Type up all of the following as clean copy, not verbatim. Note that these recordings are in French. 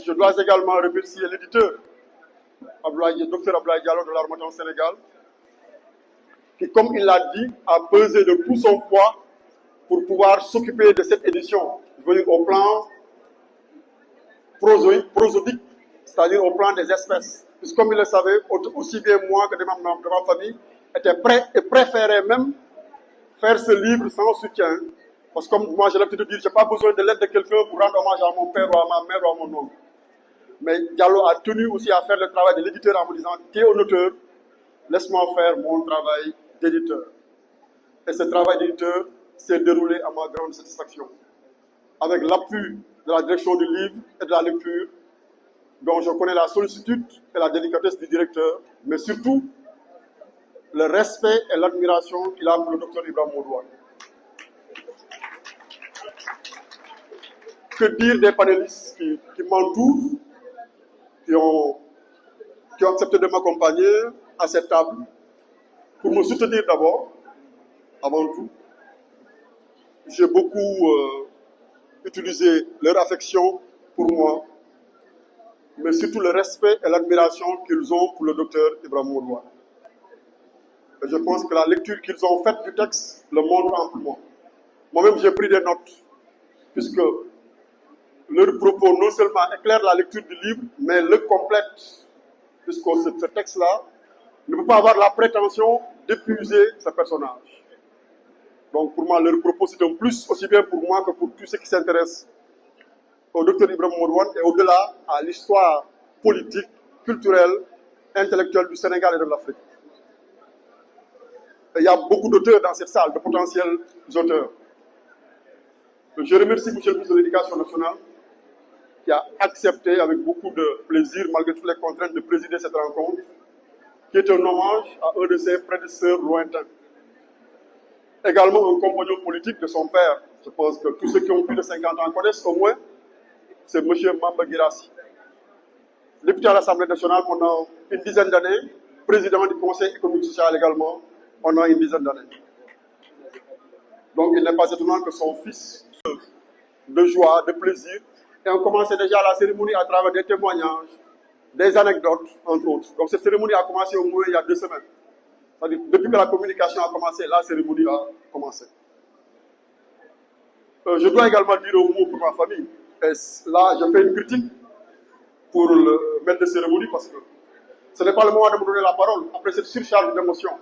Je dois également remercier l'éditeur, Dr Abdoulaye Diallo de l'Harmattan Sénégal, qui, comme il l'a dit, a pesé de tout son poids pour pouvoir s'occuper de cette édition, je veux dire au plan prosodique, c'est-à-dire au plan des espèces. Puisque comme il le savait, aussi bien moi que des membres de ma famille étaient prêts et préféraient même faire ce livre sans soutien. Parce que comme moi j'ai l'habitude de dire, je n'ai pas besoin de l'aide de quelqu'un pour rendre hommage à mon père ou à ma mère ou à mon oncle. Mais Diallo a tenu aussi à faire le travail de l'éditeur en me disant, tu es un auteur, laisse-moi faire mon travail d'éditeur. Et ce travail d'éditeur s'est déroulé à ma grande satisfaction. Avec l'appui de la direction du livre et de la lecture, dont je connais la sollicitude et la délicatesse du directeur, mais surtout le respect et l'admiration qu'il a pour le docteur Ibrahima Modou Wane. Que dire des panélistes qui m'entourent, qui ont accepté de m'accompagner à cette table pour me soutenir d'abord, avant tout. J'ai beaucoup utilisé leur affection pour moi, mais surtout le respect et l'admiration qu'ils ont pour le docteur Ibrahima Modou Wane. Et je pense que la lecture qu'ils ont faite du texte le montre amplement. Moi-même, j'ai pris des notes, puisque leur propos non seulement éclaire la lecture du livre, mais le complète, puisque ce texte-là ne peut pas avoir la prétention d'épuiser ce personnage. Donc pour moi, leur propos, c'est un plus, aussi bien pour moi que pour tous ceux qui s'intéressent au docteur Ibrahima Modou Wane et au-delà à l'histoire politique, culturelle, intellectuelle du Sénégal et de l'Afrique. Il y a beaucoup d'auteurs dans cette salle, de potentiels auteurs. Je remercie M. le ministre de l'Éducation nationale qui a accepté avec beaucoup de plaisir, malgré toutes les contraintes, de présider cette rencontre, qui est un hommage à un de ses prédécesseurs lointains. Également un compagnon politique de son père. Je pense que tous ceux qui ont plus de 50 ans connaissent au moins, c'est M. Mamba Guirassy. Député à l'Assemblée nationale pendant une dizaine d'années, président du Conseil économique et social également pendant une dizaine d'années. Donc il n'est pas étonnant que son fils, de joie, de plaisir, et on commençait déjà la cérémonie à travers des témoignages, des anecdotes, entre autres. Donc cette cérémonie a commencé au moins il y a 2 semaines. C'est-à-dire, depuis que la communication a commencé, la cérémonie a commencé. Je dois également dire un mot pour ma famille. Et là, je fais une critique pour le maître de cérémonie parce que ce n'est pas le moment de me donner la parole après cette surcharge d'émotions.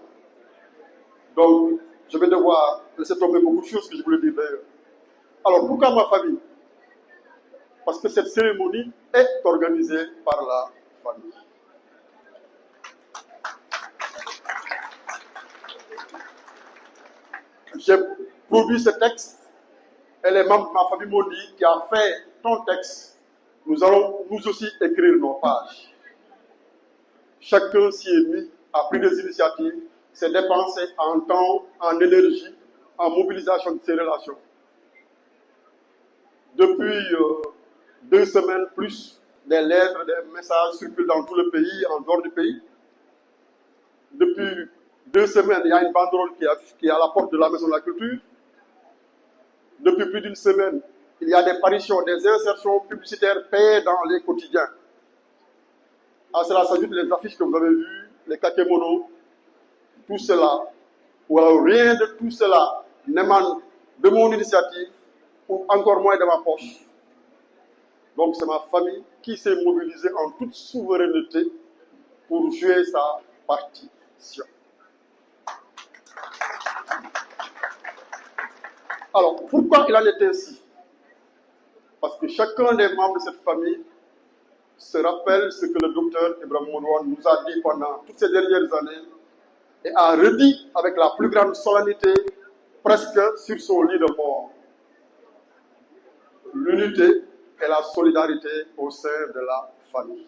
Donc, je vais devoir laisser tomber beaucoup de choses que je voulais dire d'ailleurs. Alors, pourquoi ma famille? Parce que cette cérémonie est organisée par la famille. J'ai produit ce texte et les membres de ma famille m'ont dit qui a fait ton texte, nous allons nous aussi écrire nos pages. Chacun s'y est mis, a pris des initiatives, s'est dépensé en temps, en énergie, en mobilisation de ses relations. Depuis 2 semaines plus, des lettres, des messages circulent dans tout le pays, en dehors du pays. Depuis 2 semaines, il y a une banderole qui est à la porte de la Maison de la Culture. Depuis plus d'1 semaine, il y a des parutions, des insertions publicitaires payées dans les quotidiens. À cela s'ajoutent les affiches que vous avez vues, les kakémonos, tout cela, ou alors rien de tout cela n'émane de mon initiative, ou encore moins de ma poche. Donc c'est ma famille qui s'est mobilisée en toute souveraineté pour jouer sa partition. Alors, pourquoi il en est ainsi? Parce que chacun des membres de cette famille se rappelle ce que le docteur Ibrahima Modou Wane nous a dit pendant toutes ces dernières années et a redit avec la plus grande solennité, presque sur son lit de mort. L'unité et la solidarité au sein de la famille.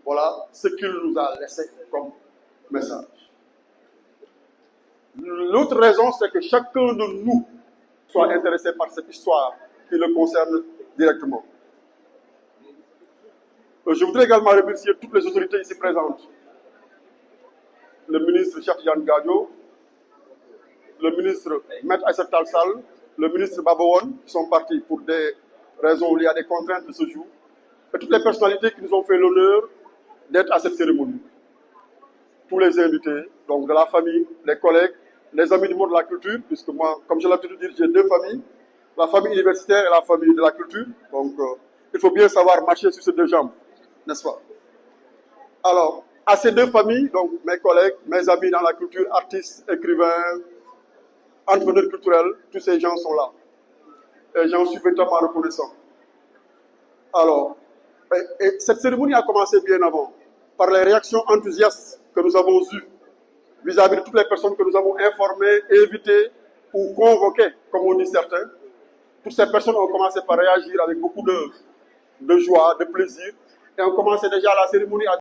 Voilà ce qu'il nous a laissé comme message. L'autre raison, c'est que chacun de nous soit intéressé par cette histoire qui le concerne directement. Je voudrais également remercier toutes les autorités ici présentes. Le ministre Cheikh Tidiane Gadio, le ministre Maître Aïssata Tall Sall, le ministre Baba Wane, qui sont partis pour des raison liée à des contraintes de ce jour, et toutes les personnalités qui nous ont fait l'honneur d'être à cette cérémonie. Tous les invités, donc de la famille, les collègues, les amis du monde de la culture, puisque moi, comme je l'ai l'habitude de dire, j'ai deux familles, la famille universitaire et la famille de la culture. Donc, il faut bien savoir marcher sur ces deux jambes, n'est-ce pas? Alors, à ces deux familles, donc mes collègues, mes amis dans la culture, artistes, écrivains, entrepreneurs culturels, tous ces gens sont là. Et j'en suis véritablement reconnaissant. Alors, et cette cérémonie a commencé bien avant, par les réactions enthousiastes que nous avons eues vis-à-vis de toutes les personnes que nous avons informées, invitées ou convoquées, comme on dit certains. Toutes ces personnes ont commencé par réagir avec beaucoup de joie, de plaisir, et ont commencé déjà la cérémonie à